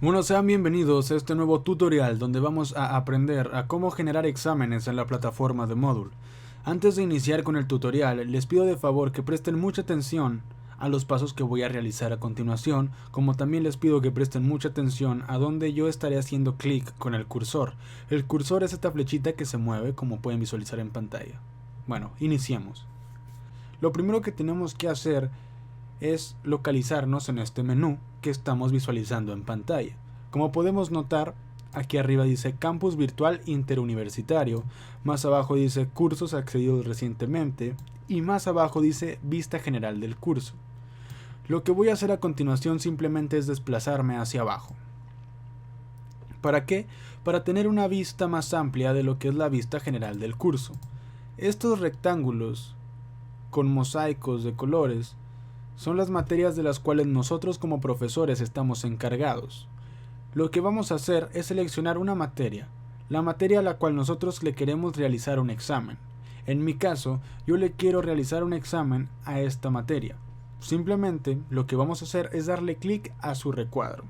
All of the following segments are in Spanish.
Bueno, sean bienvenidos a este nuevo tutorial donde vamos a aprender a cómo generar exámenes en la plataforma de Moodle. Antes de iniciar con el tutorial, les pido de favor que presten mucha atención a los pasos que voy a realizar a continuación, como también les pido que presten mucha atención a donde yo estaré haciendo clic con el cursor. El cursor es esta flechita que se mueve, como pueden visualizar en pantalla. Bueno, iniciemos. Lo primero que tenemos que hacer es localizarnos en este menú que estamos visualizando en pantalla. Como podemos notar, aquí arriba dice Campus Virtual Interuniversitario, más abajo dice Cursos accedidos recientemente y más abajo dice Vista General del curso. Lo que voy a hacer a continuación simplemente es desplazarme hacia abajo. ¿Para qué? Para tener una vista más amplia de lo que es la vista general del curso. Estos rectángulos con mosaicos de colores son las materias de las cuales nosotros como profesores estamos encargados. Lo que vamos a hacer es seleccionar una materia, la materia a la cual nosotros le queremos realizar un examen. En mi caso, yo le quiero realizar un examen a esta materia. Simplemente lo que vamos a hacer es darle clic a su recuadro.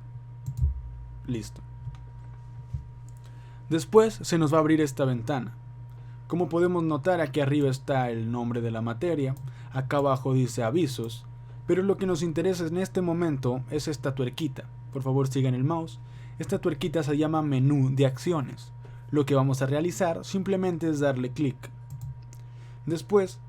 Listo. Después se nos va a abrir esta ventana. Como podemos notar, aquí arriba está el nombre de la materia, acá abajo dice avisos, pero lo que nos interesa en este momento es esta tuerquita. Por favor, sigan el mouse. Esta tuerquita se llama menú de acciones. Lo que vamos a realizar simplemente es darle clic. Después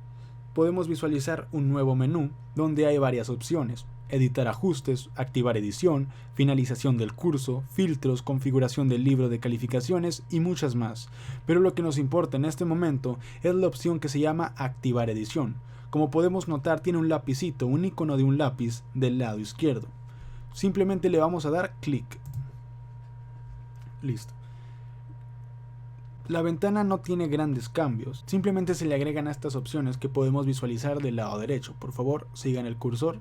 podemos visualizar un nuevo menú donde hay varias opciones: editar ajustes, activar edición, finalización del curso, filtros, configuración del libro de calificaciones y muchas más. Pero lo que nos importa en este momento es la opción que se llama activar edición. Como podemos notar, tiene un lapicito, un icono de un lápiz del lado izquierdo. Simplemente le vamos a dar clic. Listo. La ventana no tiene grandes cambios, simplemente se le agregan estas opciones que podemos visualizar del lado derecho. Por favor, sigan el cursor.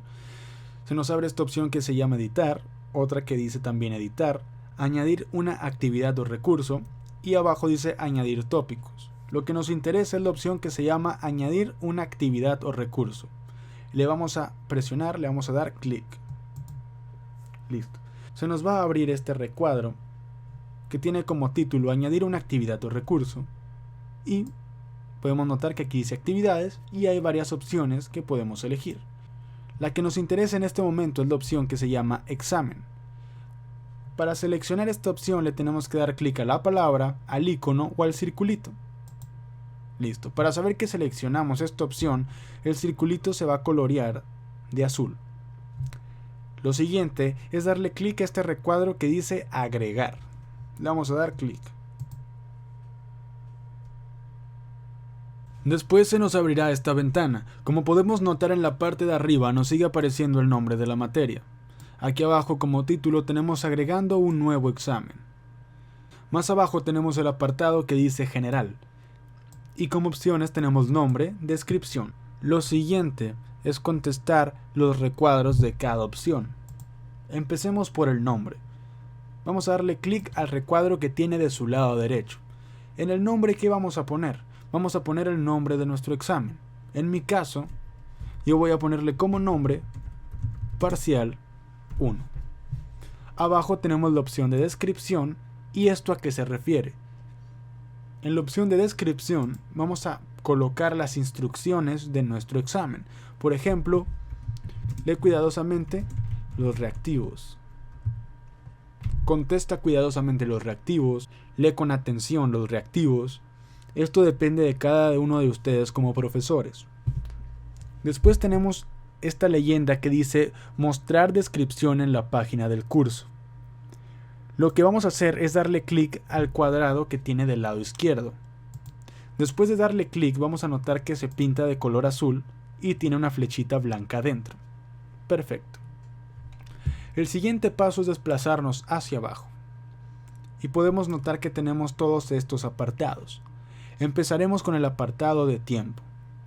Se nos abre esta opción que se llama editar, otra que dice también editar, añadir una actividad o recurso y abajo dice añadir tópicos. Lo que nos interesa es la opción que se llama añadir una actividad o recurso. Le vamos a presionar, le vamos a dar clic. Listo. Se nos va a abrir este recuadro que tiene como título añadir una actividad o recurso y podemos notar que aquí dice actividades y hay varias opciones que podemos elegir. La que nos interesa en este momento es la opción que se llama examen. Para seleccionar esta opción le tenemos que dar clic a la palabra, al icono o al circulito. Listo. Para saber que seleccionamos esta opción, el circulito se va a colorear de azul. Lo siguiente es darle clic a este recuadro que dice agregar. Le vamos a dar clic. Después se nos abrirá esta ventana. Como podemos notar, en la parte de arriba nos sigue apareciendo el nombre de la materia. Aquí abajo como título tenemos agregando un nuevo examen. Más abajo tenemos el apartado que dice general. Y como opciones tenemos nombre, descripción. Lo siguiente es contestar los recuadros de cada opción. Empecemos por el nombre. Vamos a darle clic al recuadro que tiene de su lado derecho. En el nombre, ¿qué vamos a poner? Vamos a poner el nombre de nuestro examen. En mi caso, yo voy a ponerle como nombre parcial 1. Abajo tenemos la opción de descripción y esto a qué se refiere. En la opción de descripción vamos a colocar las instrucciones de nuestro examen. Por ejemplo, lee cuidadosamente los reactivos. Contesta cuidadosamente los reactivos. Lee con atención los reactivos. Esto depende de cada uno de ustedes como profesores. Después tenemos esta leyenda que dice mostrar descripción en la página del curso. Lo que vamos a hacer es darle clic al cuadrado que tiene del lado izquierdo. Después de darle clic vamos a notar que se pinta de color azul y tiene una flechita blanca dentro. Perfecto. El siguiente paso es desplazarnos hacia abajo. Y podemos notar que tenemos todos estos apartados. Empezaremos con el apartado de tiempo.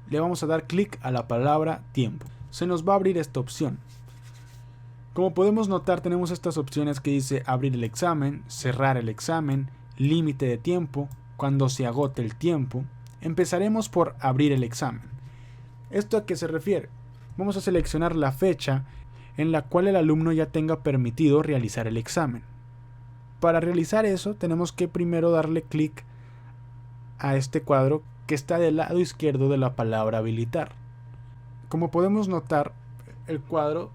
Le vamos a dar clic a la palabra tiempo. Se nos va a abrir esta opción. Como podemos notar, tenemos estas opciones que dice abrir el examen, cerrar el examen, límite de tiempo, cuando se agote el tiempo. Empezaremos por abrir el examen. ¿Esto a qué se refiere? Vamos a seleccionar la fecha en la cual el alumno ya tenga permitido realizar el examen. para realizar eso tenemos que primero darle clic a este cuadro que está del lado izquierdo de la palabra habilitar. Como podemos notar, el cuadro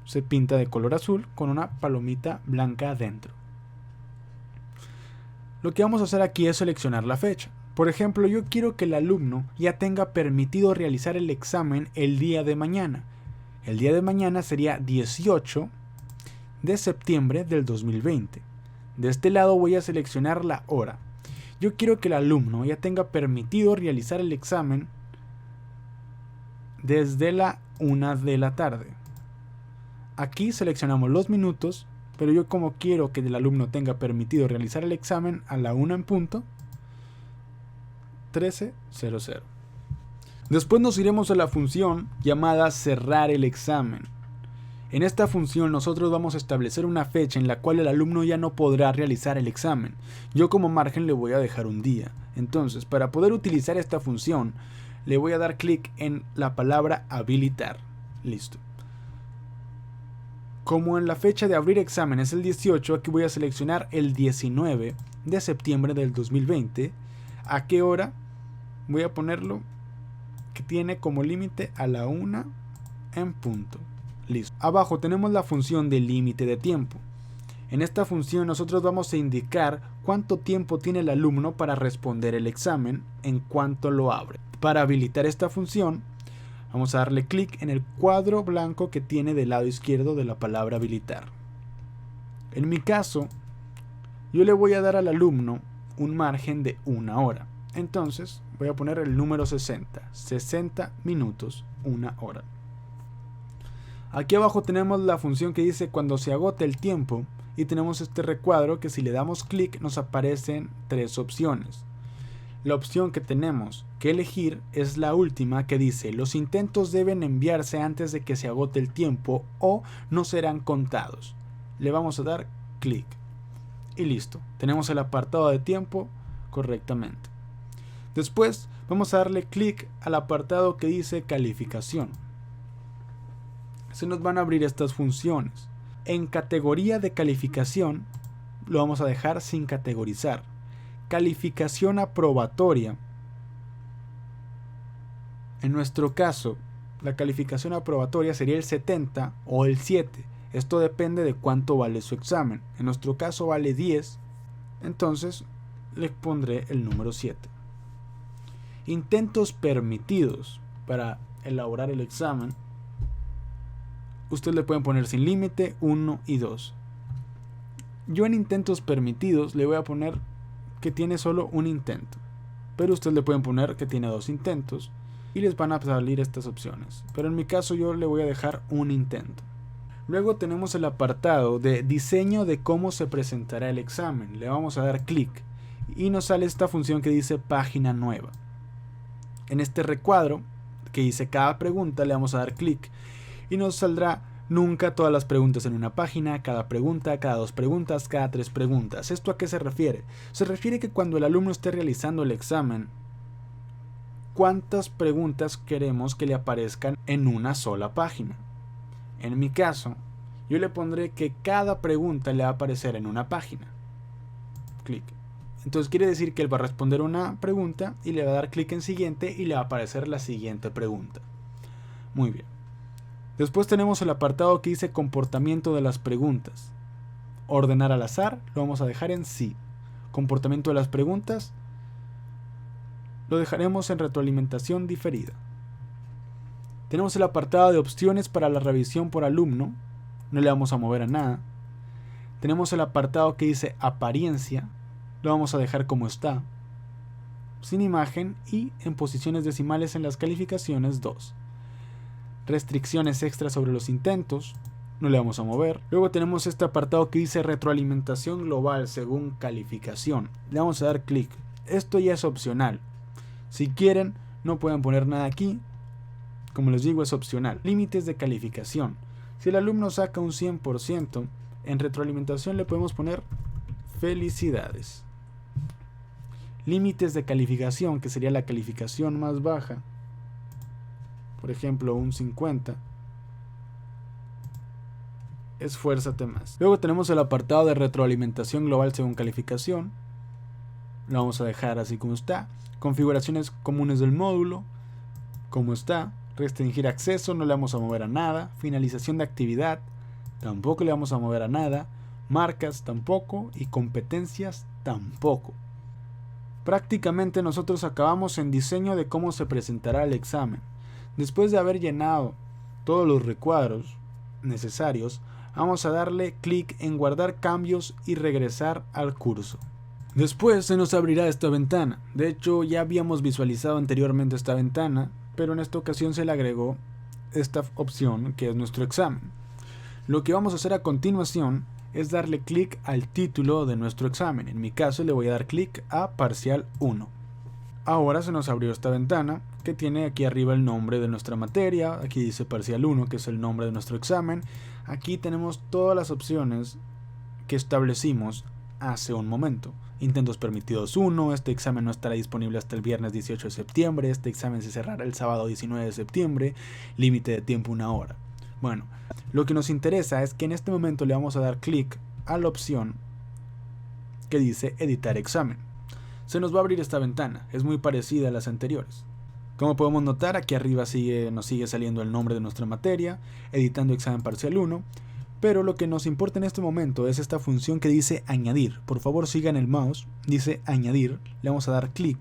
se pinta de color azul con una palomita blanca adentro. Lo que vamos a hacer aquí es seleccionar la fecha. Por ejemplo, yo quiero que el alumno ya tenga permitido realizar el examen el día de mañana. El día de mañana sería 18 de septiembre del 2020. De este lado voy a seleccionar la hora. Yo quiero que el alumno ya tenga permitido realizar el examen desde la 1 de la tarde. Aquí seleccionamos los minutos, pero yo como quiero que el alumno tenga permitido realizar el examen a la 1 en punto, 13:00. Después nos iremos a la función llamada cerrar el examen. En esta función nosotros vamos a establecer una fecha en la cual el alumno ya no podrá realizar el examen. Yo como margen le voy a dejar un día. Entonces, para poder utilizar esta función, le voy a dar clic en la palabra habilitar. Listo. Como en la fecha de abrir examen es el 18, aquí voy a seleccionar el 19 de septiembre del 2020. ¿A qué hora? Voy a ponerlo que tiene como límite a la 1 en punto. Listo. Abajo tenemos la función de límite de tiempo. En esta función nosotros vamos a indicar cuánto tiempo tiene el alumno para responder el examen en cuanto lo abre. Para habilitar esta función, vamos a darle clic en el cuadro blanco que tiene del lado izquierdo de la palabra habilitar. En mi caso, yo le voy a dar al alumno un margen de 1 hora. Entonces, voy a poner el número 60 minutos, 1 hora. Aquí abajo tenemos la función que dice cuando se agote el tiempo y tenemos este recuadro que si le damos clic nos aparecen 3 opciones. La opción que tenemos que elegir es la última que dice los intentos deben enviarse antes de que se agote el tiempo o no serán contados. Le vamos a dar clic y listo, tenemos el apartado de tiempo correctamente. Después vamos a darle clic al apartado que dice calificación. Se nos van a abrir estas funciones. En categoría de calificación lo vamos a dejar sin categorizar. Calificación aprobatoria. En nuestro caso, la calificación aprobatoria sería el 70 o el 7. Esto depende de cuánto vale su examen. En nuestro caso vale 10, entonces le pondré el número 7. Intentos permitidos para elaborar el examen. Ustedes le pueden poner sin límite, 1 y 2. Yo en intentos permitidos le voy a poner que tiene solo un intento. Pero ustedes le pueden poner que tiene 2 intentos y les van a salir estas opciones. Pero en mi caso yo le voy a dejar un intento. Luego tenemos el apartado de diseño de cómo se presentará el examen. Le vamos a dar clic y nos sale esta función que dice página nueva. En este recuadro que dice cada pregunta le vamos a dar clic y nos saldrá nunca todas las preguntas en una página, cada pregunta, cada 2 preguntas, cada 3 preguntas. ¿Esto a qué se refiere? Se refiere que cuando el alumno esté realizando el examen, ¿cuántas preguntas queremos que le aparezcan en una sola página? En mi caso, yo le pondré que cada pregunta le va a aparecer en una página. Clic. Entonces quiere decir que él va a responder una pregunta y le va a dar clic en siguiente y le va a aparecer la siguiente pregunta. Muy bien. Después tenemos el apartado que dice comportamiento de las preguntas. Ordenar al azar, lo vamos a dejar en sí. Comportamiento de las preguntas, lo dejaremos en retroalimentación diferida. Tenemos el apartado de opciones para la revisión por alumno, no le vamos a mover a nada. Tenemos el apartado que dice apariencia, lo vamos a dejar como está, sin imagen y en posiciones decimales en las calificaciones 2. Restricciones extras sobre los intentos, no le vamos a mover. Luego tenemos este apartado que dice retroalimentación global según calificación. Le vamos a dar clic. Esto ya es opcional. Si quieren, no pueden poner nada aquí. Como les digo, es opcional. Límites de calificación. Si el alumno saca un 100%, en retroalimentación le podemos poner felicidades. Límites de calificación, que sería la calificación más baja. Por ejemplo, un 50. esfuérzate más. Luego tenemos el apartado de retroalimentación global según calificación. Lo vamos a dejar así como está. Configuraciones comunes del módulo, como está. Restringir acceso, no le vamos a mover a nada. Finalización de actividad, tampoco le vamos a mover a nada. Marcas tampoco, y competencias tampoco. Prácticamente nosotros acabamos en diseño de cómo se presentará el examen. Después de haber llenado todos los recuadros necesarios, vamos a darle clic en guardar cambios y regresar al curso. Después se nos abrirá esta ventana. De hecho, ya habíamos visualizado anteriormente esta ventana, pero en esta ocasión se le agregó esta opción que es nuestro examen. Lo que vamos a hacer a continuación es darle clic al título de nuestro examen. En mi caso le voy a dar clic a Parcial 1. Ahora se nos abrió esta ventana que tiene aquí arriba el nombre de nuestra materia. Aquí dice Parcial 1, que es el nombre de nuestro examen. Aquí tenemos todas las opciones que establecimos hace un momento. Intentos permitidos 1, este examen no estará disponible hasta el viernes 18 de septiembre, este examen se cerrará el sábado 19 de septiembre, límite de tiempo 1 hora. Bueno, lo que nos interesa es que en este momento le vamos a dar clic a la opción que dice editar examen. Se nos va a abrir esta ventana, es muy parecida a las anteriores. Como podemos notar, aquí arriba nos sigue saliendo el nombre de nuestra materia, editando examen parcial 1, pero lo que nos importa en este momento es esta función que dice añadir. Por favor sigan el mouse, dice añadir, le vamos a dar clic.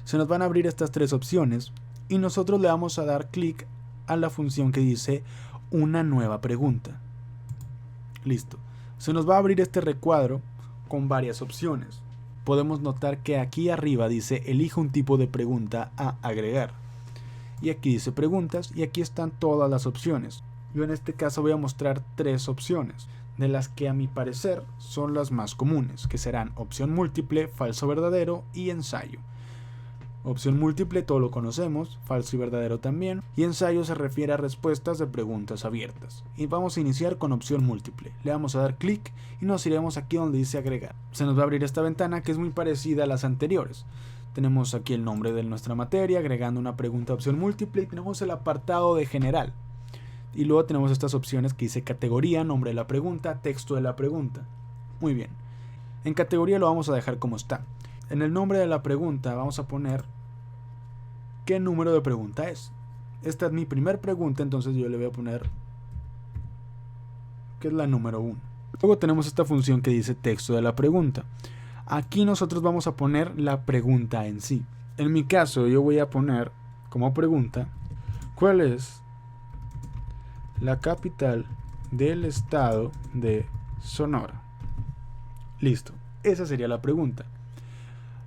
Se nos van a abrir estas tres opciones y nosotros le vamos a dar clic a la función que dice una nueva pregunta. Listo. Se nos va a abrir este recuadro con varias opciones. Podemos notar que aquí arriba dice elige un tipo de pregunta a agregar. Y aquí dice preguntas y aquí están todas las opciones. Yo en este caso voy a mostrar tres opciones, de las que a mi parecer son las más comunes, que serán opción múltiple, falso verdadero y ensayo. Opción múltiple todo lo conocemos, falso y verdadero también, y ensayo se refiere a respuestas de preguntas abiertas. Y vamos a iniciar con opción múltiple. Le vamos a dar clic y nos iremos aquí donde dice agregar. Se nos va a abrir esta ventana que es muy parecida a las anteriores. Tenemos aquí el nombre de nuestra materia, agregando una pregunta opción múltiple, y tenemos el apartado de general. Y luego tenemos estas opciones que dice categoría, nombre de la pregunta, texto de la pregunta. Muy bien. En categoría lo vamos a dejar como está. En el nombre de la pregunta vamos a poner qué número de pregunta es. Esta es mi primer pregunta, entonces yo le voy a poner que es la número 1. Luego tenemos esta función que dice texto de la pregunta. Aquí nosotros vamos a poner la pregunta en sí. En mi caso yo voy a poner como pregunta ¿cuál es la capital del estado de Sonora? Listo, esa sería la pregunta.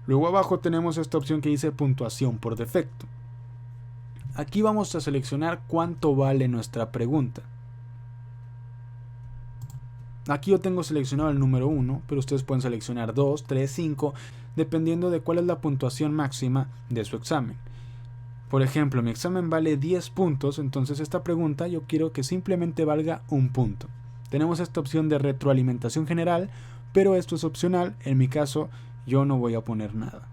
Luego abajo tenemos esta opción que dice puntuación por defecto. Aquí vamos a seleccionar cuánto vale nuestra pregunta. Aquí yo tengo seleccionado el número 1, pero ustedes pueden seleccionar 2, 3, 5, dependiendo de cuál es la puntuación máxima de su examen. Por ejemplo, mi examen vale 10 puntos, entonces esta pregunta yo quiero que simplemente valga 1 punto. Tenemos esta opción de retroalimentación general, pero esto es opcional. En mi caso, yo no voy a poner nada.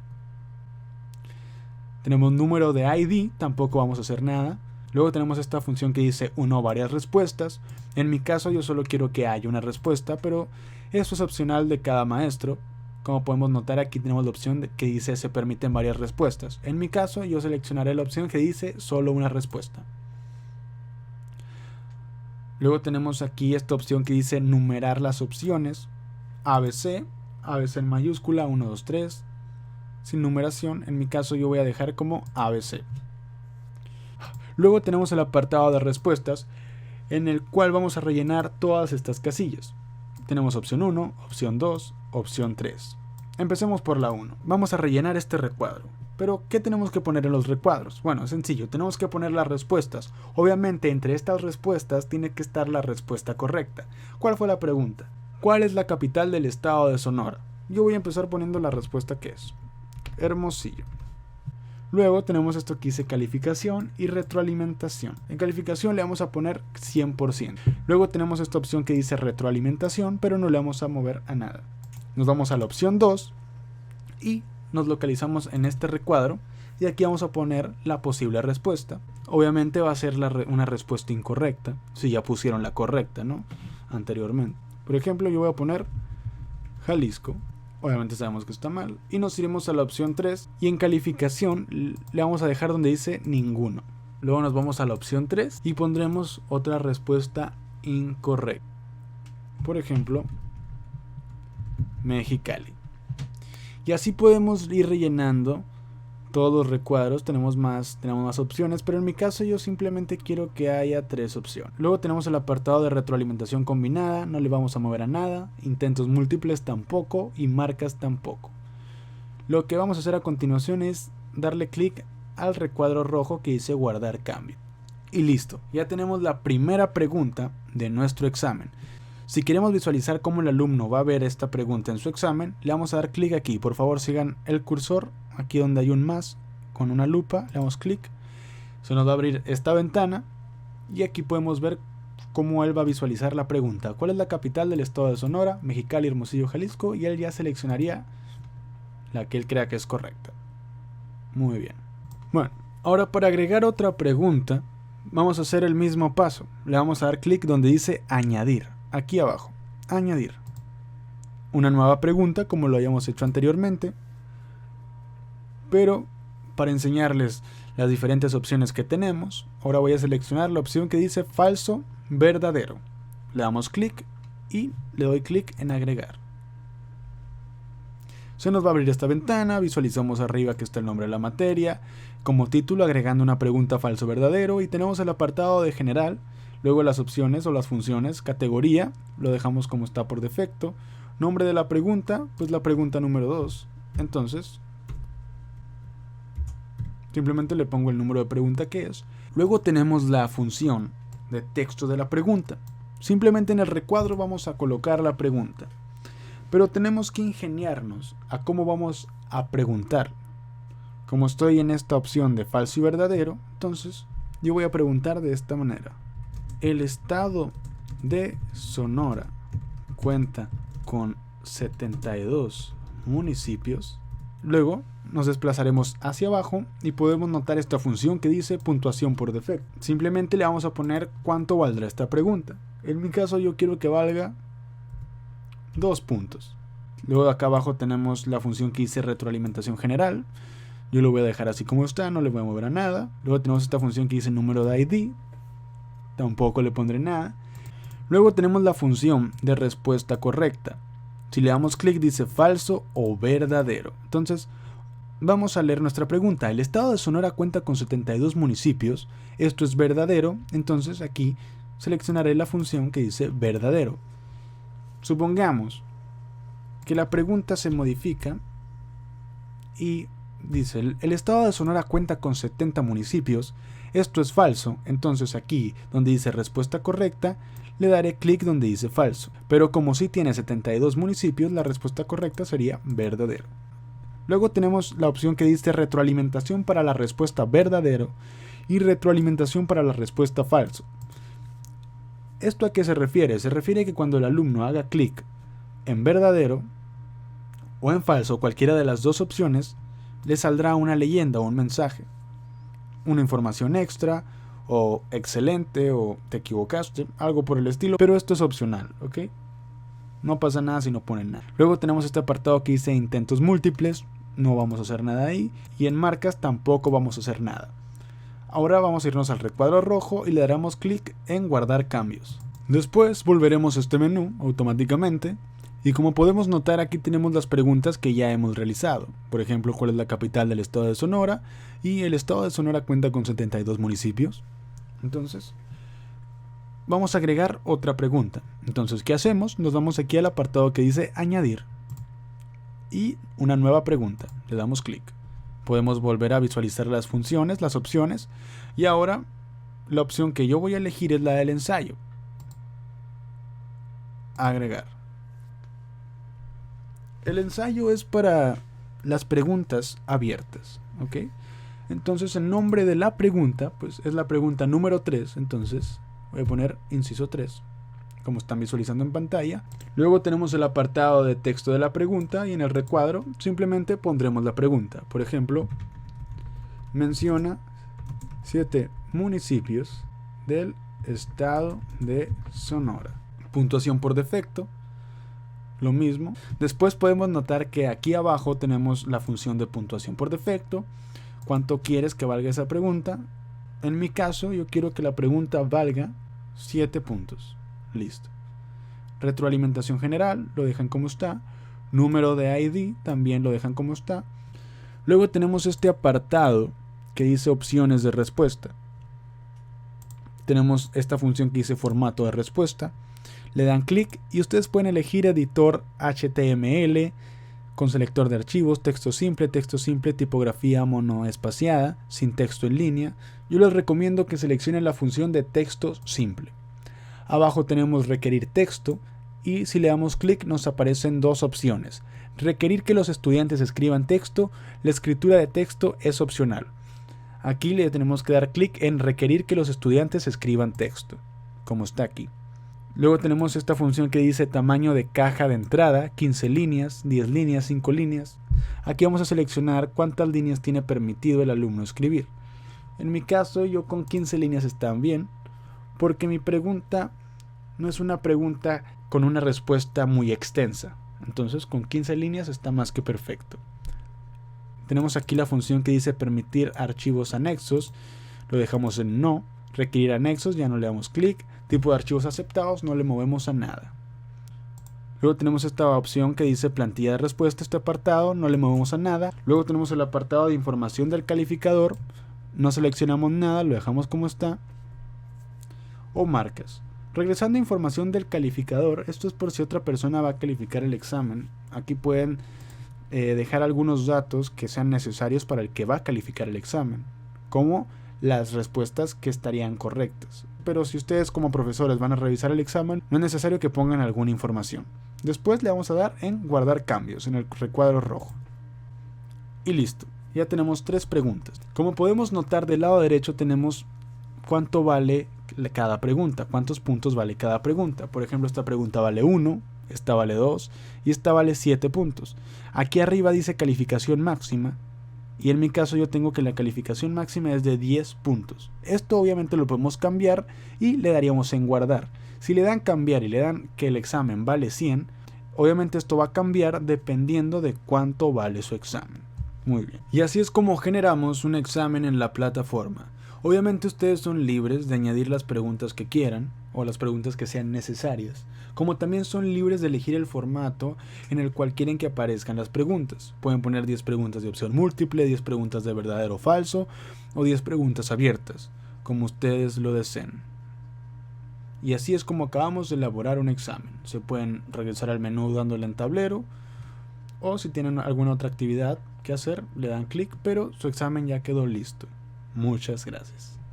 Tenemos número de ID, tampoco vamos a hacer nada. Luego tenemos esta función que dice una o varias respuestas. En mi caso, yo solo quiero que haya una respuesta, pero esto es opcional de cada maestro. Como podemos notar, aquí tenemos la opción que dice se permiten varias respuestas. En mi caso yo seleccionaré la opción que dice solo una respuesta. Luego tenemos aquí esta opción que dice numerar las opciones. ABC en mayúscula, 1, 2, 3, sin numeración. En mi caso yo voy a dejar como ABC. Luego tenemos el apartado de respuestas, en el cual vamos a rellenar todas estas casillas. Tenemos opción 1, opción 2, opción 3. Empecemos por la 1. Vamos a rellenar este recuadro. Pero, ¿qué tenemos que poner en los recuadros? Bueno, es sencillo, tenemos que poner las respuestas. Obviamente, entre estas respuestas tiene que estar la respuesta correcta. ¿Cuál fue la pregunta? ¿Cuál es la capital del estado de Sonora? Yo voy a empezar poniendo la respuesta que es Hermosillo. Luego tenemos esto que dice calificación y retroalimentación. En calificación le vamos a poner 100%. Luego tenemos esta opción que dice retroalimentación, pero no le vamos a mover a nada. Nos vamos a la opción 2 y nos localizamos en este recuadro y aquí vamos a poner la posible respuesta. Obviamente va a ser una respuesta incorrecta, si ya pusieron la correcta, ¿no? anteriormente. Por ejemplo, yo voy a poner Jalisco. Obviamente sabemos que está mal. Y nos iremos a la opción 3. Y en calificación le vamos a dejar donde dice ninguno. Luego nos vamos a la opción 3 y pondremos otra respuesta incorrecta. Por ejemplo, Mexicali. Y así podemos ir rellenando todos los recuadros. Tenemos más opciones, pero en mi caso yo simplemente quiero que haya 3 opciones. Luego tenemos el apartado de retroalimentación combinada, no le vamos a mover a nada, intentos múltiples tampoco y marcas tampoco. Lo que vamos a hacer a continuación es darle clic al recuadro rojo que dice guardar cambio. Y listo, ya tenemos la primera pregunta de nuestro examen. Si queremos visualizar cómo el alumno va a ver esta pregunta en su examen, le vamos a dar clic aquí. Por favor sigan el cursor, aquí donde hay un más, con una lupa, le damos clic. Se nos va a abrir esta ventana y aquí podemos ver cómo él va a visualizar la pregunta. ¿Cuál es la capital del estado de Sonora? Mexicali, Hermosillo, Jalisco. Y él ya seleccionaría la que él crea que es correcta. Muy bien. Bueno, ahora para agregar otra pregunta, vamos a hacer el mismo paso. Le vamos a dar clic donde dice añadir. Aquí abajo, añadir una nueva pregunta como lo habíamos hecho anteriormente, pero para enseñarles las diferentes opciones que tenemos, ahora voy a seleccionar la opción que dice falso verdadero. Le damos clic y le doy clic en agregar. Se nos va a abrir esta ventana, visualizamos arriba que está el nombre de la materia, como título agregando una pregunta falso verdadero, y tenemos el apartado de general. Luego las opciones o las funciones, categoría, lo dejamos como está por defecto. Nombre de la pregunta, pues la pregunta número 2. Entonces, simplemente le pongo el número de pregunta que es. Luego tenemos la función de texto de la pregunta. Simplemente en el recuadro vamos a colocar la pregunta. Pero tenemos que ingeniarnos a cómo vamos a preguntar. Como estoy en esta opción de falso y verdadero, entonces yo voy a preguntar de esta manera. El estado de Sonora cuenta con 72 municipios. Luego nos desplazaremos hacia abajo y podemos notar esta función que dice puntuación por defecto. Simplemente le vamos a poner cuánto valdrá esta pregunta. En mi caso yo quiero que valga 2 puntos. Luego acá abajo tenemos la función que dice retroalimentación general. Yo lo voy a dejar así como está, no le voy a mover a nada. Luego tenemos esta función que dice número de ID. Tampoco le pondré nada. Luego tenemos la función de respuesta correcta. Si le damos clic dice falso o verdadero. Entonces vamos a leer nuestra pregunta. El estado de Sonora cuenta con 72 municipios. Esto es verdadero. Entonces aquí seleccionaré la función que dice verdadero. Supongamos que la pregunta se modifica y dice el estado de Sonora cuenta con 70 municipios. Esto es falso, entonces aquí donde dice respuesta correcta le daré clic donde dice falso, pero como sí tiene 72 municipios la respuesta correcta sería verdadero. Luego tenemos la opción que dice retroalimentación para la respuesta verdadero y retroalimentación para la respuesta falso. ¿Esto a qué se refiere? Se refiere a que cuando el alumno haga clic en verdadero o en falso, cualquiera de las dos opciones, le saldrá una leyenda o un mensaje. Una información extra, o excelente, o te equivocaste, algo por el estilo, pero esto es opcional, ¿ok? No pasa nada si no ponen nada. Luego tenemos este apartado que dice intentos múltiples, no vamos a hacer nada ahí, y en marcas tampoco vamos a hacer nada. Ahora vamos a irnos al recuadro rojo y le daremos clic en guardar cambios. Después volveremos a este menú automáticamente. Y como podemos notar aquí tenemos las preguntas que ya hemos realizado. Por ejemplo, ¿cuál es la capital del estado de Sonora? Y el estado de Sonora cuenta con 72 municipios. Entonces, vamos a agregar otra pregunta. Entonces, ¿qué hacemos? Nos vamos aquí al apartado que dice añadir. Y una nueva pregunta. Le damos clic. Podemos volver a visualizar las funciones, las opciones. Y ahora, la opción que yo voy a elegir es la del ensayo. Agregar. El ensayo es para las preguntas abiertas, ¿ok? Entonces el nombre de la pregunta, pues es la pregunta número 3, entonces voy a poner inciso 3, como están visualizando en pantalla. Luego tenemos el apartado de texto de la pregunta y en el recuadro simplemente pondremos la pregunta. Por ejemplo, menciona 7 municipios del estado de Sonora. Puntuación por defecto, lo mismo. Después podemos notar que aquí abajo tenemos la función de puntuación por defecto. ¿Cuánto quieres que valga esa pregunta? En mi caso, yo quiero que la pregunta valga 7 puntos. Listo. Retroalimentación general, lo dejan como está. Número de ID, también lo dejan como está. Luego tenemos este apartado que dice opciones de respuesta. Tenemos esta función que dice formato de respuesta. Le dan clic y ustedes pueden elegir editor HTML con selector de archivos, texto simple, tipografía monoespaciada, sin texto en línea. Yo les recomiendo que seleccionen la función de texto simple. Abajo tenemos requerir texto y si le damos clic nos aparecen dos opciones. Requerir que los estudiantes escriban texto, la escritura de texto es opcional. Aquí le tenemos que dar clic en requerir que los estudiantes escriban texto, como está aquí. Luego tenemos esta función que dice tamaño de caja de entrada, 15 líneas, 10 líneas, 5 líneas. Aquí vamos a seleccionar cuántas líneas tiene permitido el alumno escribir. En mi caso, yo con 15 líneas están bien, porque mi pregunta no es una pregunta con una respuesta muy extensa. Entonces, con 15 líneas está más que perfecto. Tenemos aquí la función que dice permitir archivos anexos. Lo dejamos en no. Requerir anexos, ya no le damos clic. Tipo de archivos aceptados, no le movemos a nada. Luego tenemos esta opción que dice plantilla de respuesta, este apartado, no le movemos a nada. Luego tenemos el apartado de información del calificador, no seleccionamos nada, lo dejamos como está. O marcas. Regresando a información del calificador, esto es por si otra persona va a calificar el examen. Aquí pueden dejar algunos datos que sean necesarios para el que va a calificar el examen, como las respuestas que estarían correctas. Pero si ustedes como profesores van a revisar el examen, no es necesario que pongan alguna información. Después le vamos a dar en guardar cambios en el recuadro rojo. Y listo, ya tenemos 3 preguntas. Como podemos notar, del lado derecho tenemos cuánto vale cada pregunta, cuántos puntos vale cada pregunta. Por ejemplo, esta pregunta vale 1, esta vale 2 y esta vale 7 puntos. Aquí arriba dice calificación máxima. Y en mi caso yo tengo que la calificación máxima es de 10 puntos. Esto obviamente lo podemos cambiar y le daríamos en guardar. Si le dan cambiar y le dan que el examen vale 100, obviamente esto va a cambiar dependiendo de cuánto vale su examen. Muy bien. Y así es como generamos un examen en la plataforma. Obviamente ustedes son libres de añadir las preguntas que quieran o las preguntas que sean necesarias, como también son libres de elegir el formato en el cual quieren que aparezcan las preguntas. Pueden poner 10 preguntas de opción múltiple, 10 preguntas de verdadero o falso o 10 preguntas abiertas, como ustedes lo deseen. Y así es como acabamos de elaborar un examen. Se pueden regresar al menú dándole en tablero o si tienen alguna otra actividad que hacer le dan clic, pero su examen ya quedó listo. Muchas gracias.